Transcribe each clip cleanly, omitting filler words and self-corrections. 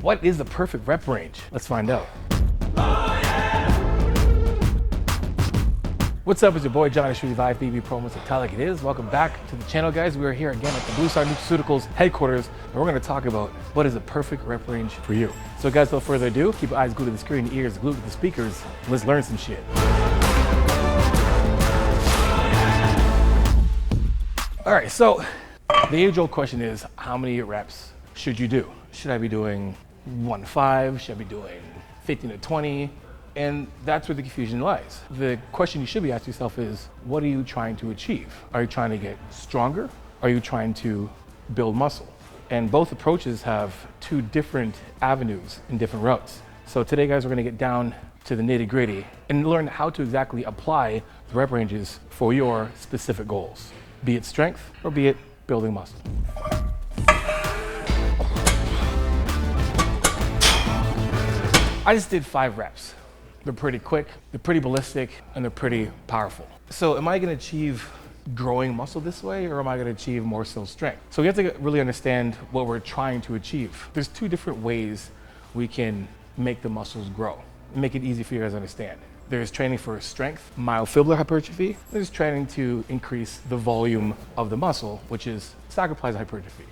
What is the perfect rep range? Let's find out. What's up, it's your boy John, Revive BB Promos, tell like it is. Welcome back to the channel, guys. We are here again at the Blue Star Nutraceuticals headquarters, and we're gonna talk about what is the perfect rep range for you. So guys, without further ado, keep your eyes glued to the screen, ears glued to the speakers, and let's learn some shit. All right, so the age-old question is, how many reps should you do? Should I be doing 1 to 5? Should I be doing 15 to 20? And that's where the confusion lies. The question you should be asking yourself is, what are you trying to achieve? Are you trying to get stronger? Are you trying to build muscle? And both approaches have two different avenues and different routes. So today, guys, we're gonna get down to the nitty-gritty and learn how to exactly apply the rep ranges for your specific goals, be it strength or be it building muscle. I just did 5 reps. They're pretty quick, they're pretty ballistic, and they're pretty powerful. So am I gonna achieve growing muscle this way, or am I gonna achieve more so strength? So we have to really understand what we're trying to achieve. There's 2 different ways we can make the muscles grow, make it easy for you guys to understand. There's training for strength, myofibular hypertrophy. There's training to increase the volume of the muscle, which is sacroplasmic hypertrophy.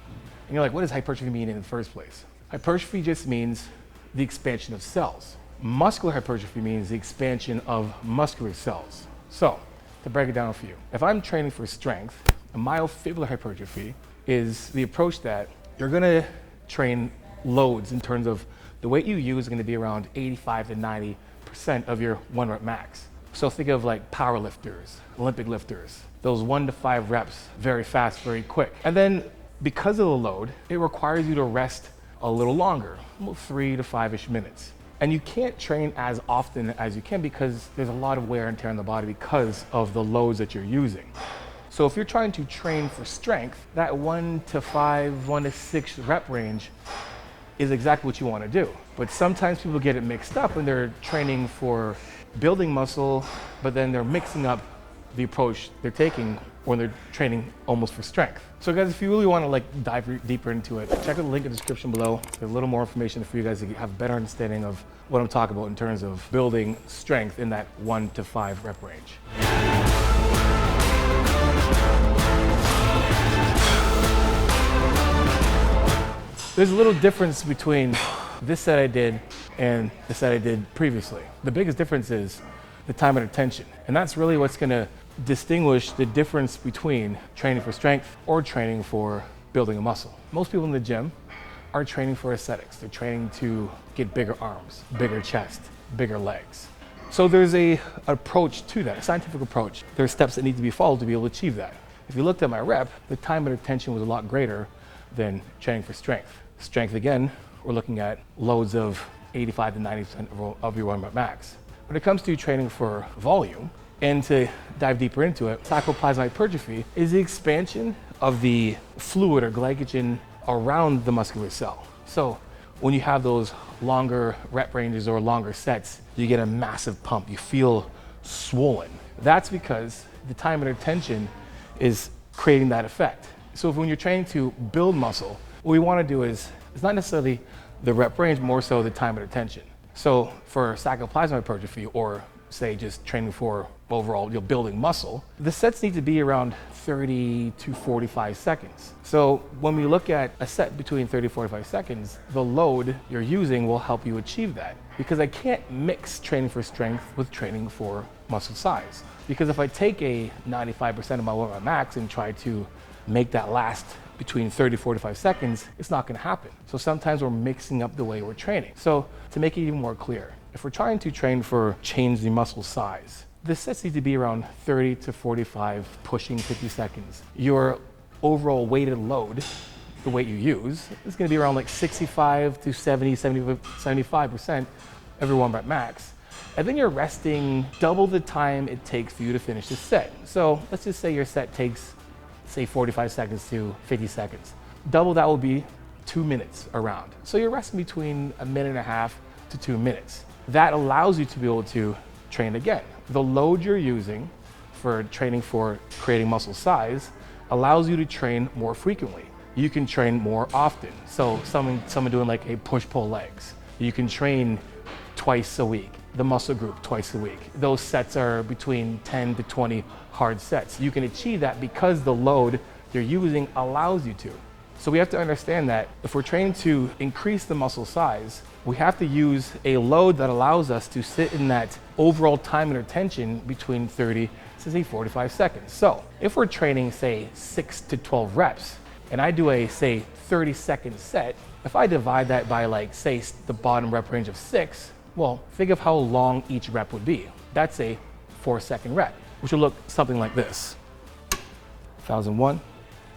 And you're like, what does hypertrophy mean in the first place? Hypertrophy just means the expansion of cells. Muscular hypertrophy means the expansion of muscular cells. So, to break it down for you, if I'm training for strength, a myofibular hypertrophy is the approach that you're gonna train loads in terms of the weight you use is gonna be around 85 to 90% of your 1 rep max. So think of like power lifters, Olympic lifters, those 1 to 5 reps, very fast, very quick. And then because of the load, it requires you to rest a little longer, 3 to 5-ish minutes. And you can't train as often as you can because there's a lot of wear and tear on the body because of the loads that you're using. So if you're trying to train for strength, that 1 to 5, 1 to 6 rep range is exactly what you want to do. But sometimes people get it mixed up and they're training for building muscle, but then they're mixing up the approach they're taking when they're training almost for strength. So guys, if you really want to like dive deeper into it, check out the link in the description below. There's a little more information for you guys to have a better understanding of what I'm talking about in terms of building strength in that 1 to 5 rep range. There's a little difference between this set I did and the set I did previously. The biggest difference is the time and attention. And that's really what's gonna distinguish the difference between training for strength or training for building a muscle. Most people in the gym are training for aesthetics. They're training to get bigger arms, bigger chest, bigger legs. So there's a approach to that, a scientific approach. There are steps that need to be followed to be able to achieve that. If you looked at my rep, the time and attention was a lot greater than training for strength. Strength, again, we're looking at loads of 85 to 90% of your 1 rep max. When it comes to training for volume, and to dive deeper into it, sacroplasmic hypertrophy is the expansion of the fluid or glycogen around the muscular cell. So when you have those longer rep ranges or longer sets, you get a massive pump. You feel swollen. That's because the time and attention is creating that effect. So when you're training to build muscle, what we want to do is, it's not necessarily the rep range, more so the time and attention. So for sacroplasmic hypertrophy, or say just training for overall building muscle, the sets need to be around 30 to 45 seconds. So when we look at a set between 30 to 45 seconds, the load you're using will help you achieve that. Because I can't mix training for strength with training for muscle size. Because if I take a 95% of my 1 rep max and try to make that last between 30 to 45 seconds, it's not gonna happen. So sometimes we're mixing up the way we're training. So to make it even more clear, if we're trying to train for change the muscle size, the sets need to be around 30 to 45, pushing 50 seconds. Your overall weighted load, the weight you use, is gonna be around like 65 to 75% of your 1 rep max. And then you're resting double the time it takes for you to finish the set. So let's just say your set takes, say 45 seconds to 50 seconds. Double that will be 2 minutes around. So you're resting between 1.5 minutes to 2 minutes. That allows you to be able to train again. The load you're using for training for creating muscle size allows you to train more frequently. you can train more often. So someone doing like a push-pull legs, you can train twice a week, the muscle group twice a week. Those sets are between 10 to 20 hard sets. You can achieve that because the load you're using allows you to. So we have to understand that if we're training to increase the muscle size, we have to use a load that allows us to sit in that overall time under tension between 30 to say 45 seconds. So if we're training say 6 to 12 reps, and I do a say 30-second set, if I divide that by like say the bottom rep range of 6, well, think of how long each rep would be. That's a 4-second rep, which will look something like this. 1001,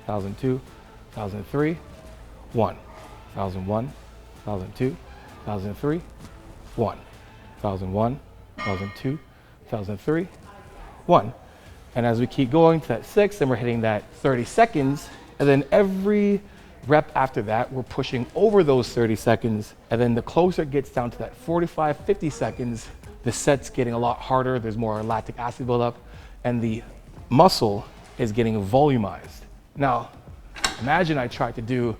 1002, 1003, 1, 1001, 1002, 1003, 1, 1001, 1002, 1003, 1. And as we keep going to that 6, then we're hitting that 30 seconds. And then every rep after that, we're pushing over those 30 seconds. And then the closer it gets down to that 45, 50 seconds, the set's getting a lot harder. There's more lactic acid buildup, and the muscle is getting volumized. Now, imagine I tried to do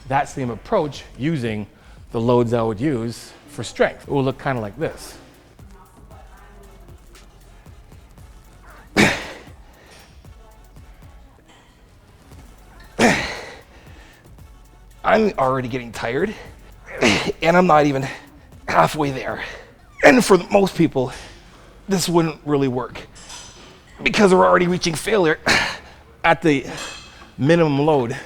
that same approach using the loads I would use for strength. It will look kind of like this. I'm already getting tired, and I'm not even halfway there. And for most people, this wouldn't really work because we're already reaching failure at the minimum load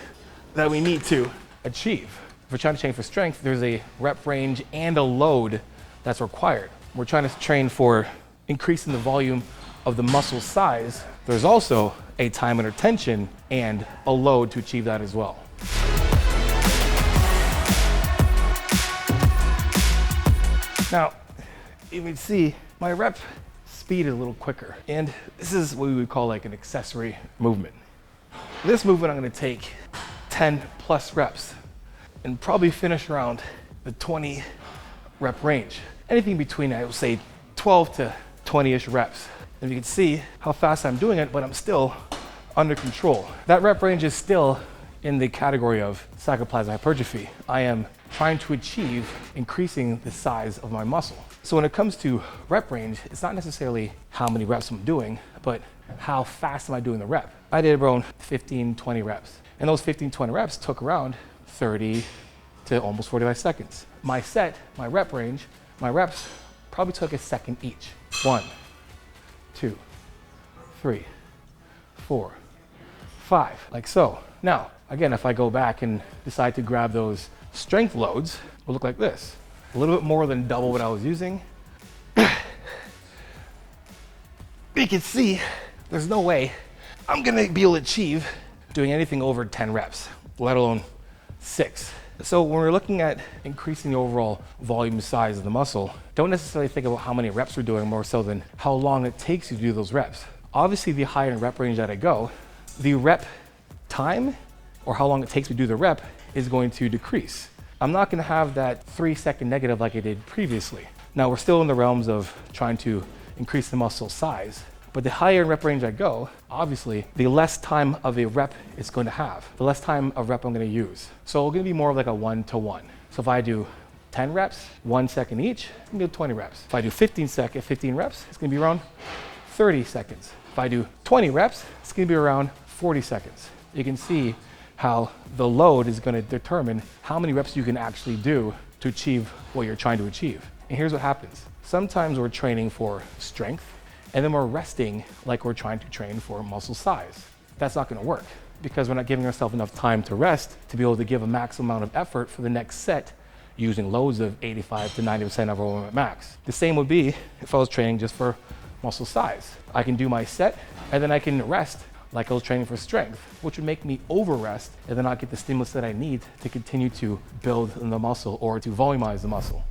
that we need to achieve. If we're trying to train for strength, there's a rep range and a load that's required. We're trying to train for increasing the volume of the muscle size. There's also a time under tension and a load to achieve that as well. Now, you can see my rep speed is a little quicker, and this is what we would call like an accessory movement. This movement I'm gonna take 10 plus reps and probably finish around the 20 rep range. Anything between, I would say 12 to 20-ish reps. And you can see how fast I'm doing it, but I'm still under control. That rep range is still in the category of sarcoplasmic hypertrophy. I am trying to achieve increasing the size of my muscle. So when it comes to rep range, it's not necessarily how many reps I'm doing, but how fast am I doing the rep. I did around 15, 20 reps. And those 15, 20 reps took around 30 to almost 45 seconds. My set, my rep range, my reps probably took a second each. 1, 2, 3, 4, 5, like so. Now, again, if I go back and decide to grab those strength loads, it will look like this. A little bit more than double what I was using. You can see there's no way I'm gonna be able to achieve doing anything over 10 reps, let alone 6. So when we're looking at increasing the overall volume size of the muscle, don't necessarily think about how many reps we're doing, more so than how long it takes you to do those reps. Obviously, the higher in rep range that I go, the rep time, or how long it takes me to do the rep, is going to decrease. I'm not gonna have that 3-second negative like I did previously. Now, we're still in the realms of trying to increase the muscle size, but the higher in rep range I go, obviously, the less time of a rep it's going to have, the less time of rep I'm gonna use. So it's gonna be more like a 1-to-1. So if I do 10 reps, 1 second each, I'm gonna do 20 reps. If I do 15 reps, it's gonna be around 30 seconds. If I do 20 reps, it's gonna be around 40 seconds. You can see how the load is gonna determine how many reps you can actually do to achieve what you're trying to achieve. And here's what happens. Sometimes we're training for strength, and then we're resting like we're trying to train for muscle size. That's not gonna work because we're not giving ourselves enough time to rest to be able to give a maximum amount of effort for the next set using loads of 85 to 90% of our movement max. The same would be if I was training just for muscle size. I can do my set and then I can rest like I was training for strength, which would make me over rest and then not get the stimulus that I need to continue to build the muscle or to volumize the muscle.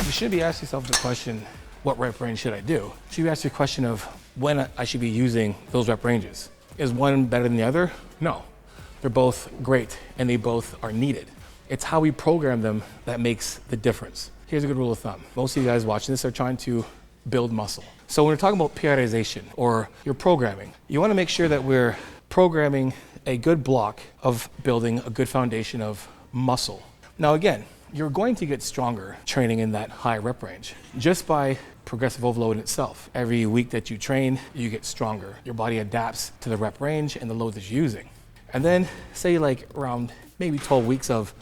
You should be asking yourself the question, what rep range should I do? You should be asking the question of when I should be using those rep ranges. Is one better than the other? No. They're both great and they both are needed. It's how we program them that makes the difference. Here's a good rule of thumb. Most of you guys watching this are trying to build muscle. So when we're talking about periodization or your programming, you want to make sure that we're programming a good block of building a good foundation of muscle. Now again, you're going to get stronger training in that high rep range just by progressive overload in itself. Every week that you train, you get stronger. Your body adapts to the rep range and the load that you're using. And then say like around maybe 12 weeks of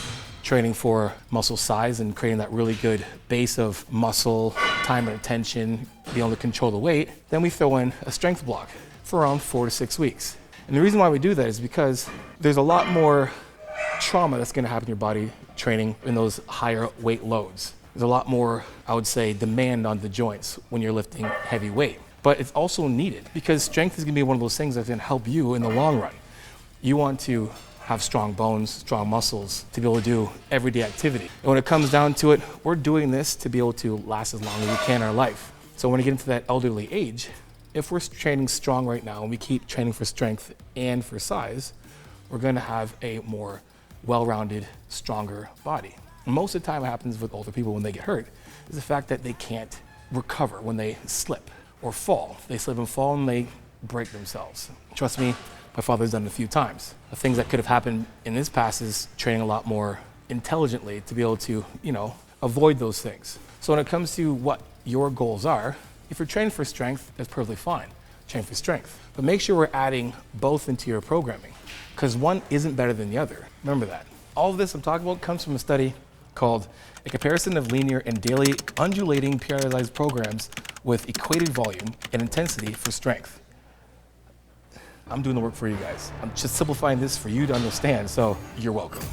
training for muscle size and creating that really good base of muscle, time and attention, be able to control the weight, then we throw in a strength block for around 4 to 6 weeks. And the reason why we do that is because there's a lot more trauma that's gonna happen in your body training in those higher weight loads. There's a lot more, I would say, demand on the joints when you're lifting heavy weight. But it's also needed because strength is gonna be one of those things that's gonna help you in the long run. You want to have strong bones, strong muscles to be able to do everyday activity. And when it comes down to it, we're doing this to be able to last as long as we can in our life. So when we get into that elderly age, if we're training strong right now and we keep training for strength and for size, we're gonna have a more well-rounded, stronger body. And most of the time what happens with older people when they get hurt is the fact that they can't recover when they slip or fall. They slip and fall and they break themselves. Trust me, my father's done it a few times. The things that could have happened in his past is training a lot more intelligently to be able to, avoid those things. So when it comes to what your goals are, if you're training for strength, that's perfectly fine. Train for strength. But make sure we're adding both into your programming because one isn't better than the other. Remember that. All of this I'm talking about comes from a study called A Comparison of Linear and Daily Undulating Periodized Programs with Equated Volume and Intensity for Strength. I'm doing the work for you guys. I'm just simplifying this for you to understand, so you're welcome.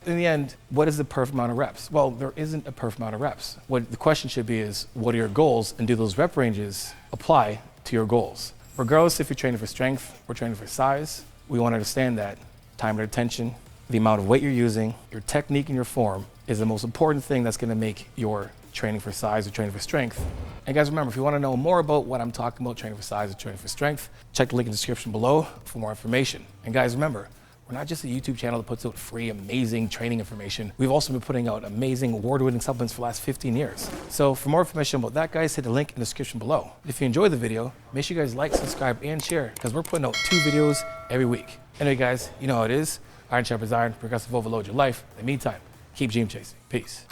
In the end, what is the perfect amount of reps? Well, there isn't a perfect amount of reps. What the question should be is, what are your goals, and do those rep ranges apply to your goals? Regardless if you're training for strength or training for size, we want to understand that time and attention, the amount of weight you're using, your technique and your form is the most important thing that's going to make your training for size or training for strength. And guys, remember, if you want to know more about what I'm talking about, training for size or training for strength, check the link in the description below for more information. And guys, remember, we're not just a YouTube channel that puts out free, amazing training information. We've also been putting out amazing award-winning supplements for the last 15 years. So for more information about that, guys, hit the link in the description below. If you enjoyed the video, make sure you guys like, subscribe, and share because we're putting out 2 videos every week. Anyway, guys, you know how it is. Iron sharpens iron, progressive overload your life. In the meantime, keep dream chasing. Peace.